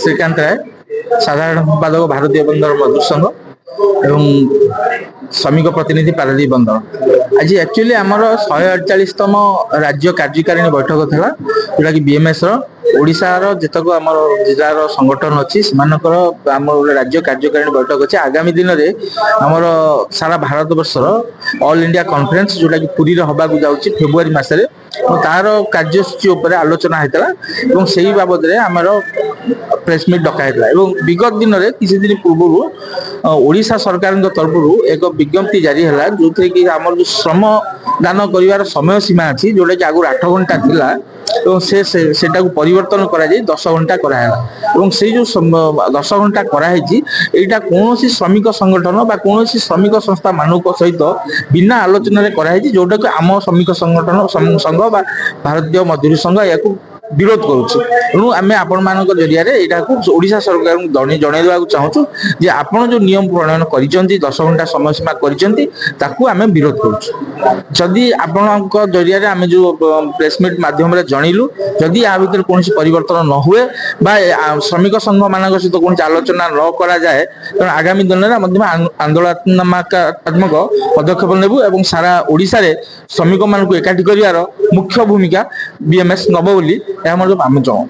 श्रीकांत राय, साधारण संपादक भारतीय बंदर मजदूर संघ एवं श्रमिक प्रतिनिधि पारादीप बंदर। आज एक्चुअली आमर 148तम राज्य कार्यकारिणी बैठक था जोटा कि बीएमएस ओडिशार जेतक आमर जिलार संगठन अच्छी आम राज्य कार्यकारिणी बैठक अच्छे आगामी दिन में आमर सारा भारत वर्षर ऑल इंडिया कॉन्फ्रेंस जोटा कि पुरी हवा जाऊँगी फेब्रुआरी मसरे तार कार्यसूची उपर आलोचना होता से बाबद आमर प्रेस मीट डका विगत दिन में किसी दिन पूर्व ओडिशा सरकार तरफ एक विज्ञप्ति जारी है जो थे कि आमर जो श्रम दान कर समय सीमा अच्छी जोटा कि आगुरी 8 घंटा थिला सेटा परिवर्तन करा 10 घंटा कराला से जो 10 घंटा कराई यहाँ कौन श्रमिक संगठन बा कौन श्रमिक संस्था मान सहित बिना आलोचन कराई जोटा कि आम श्रमिक संगठन संघ बा भारतीय मजदूर संघ या विरोध करुच्छे तेणु आम आपण जरिया ओडिशा सरकार जन चाहूँ जे आपण जो नियम प्रणयन कर 10 घंटा समय सीमा कर विरोध करुदी आपण जरिया आम जो प्रेस मीट मध्यम जनइलु जदि या भर कौन परिवर्तन न हुए बा श्रमिक संघ मान सहित कौन आलोचना न करा जाए तेणु आगामी दिन में आंदोलनात्मक पदक्षेप नेबु एवं सारा ओडिशा रे श्रमिक मान एकाठी कर मुख्य भूमिका बीएमएस नब बोली आम चाहूँ।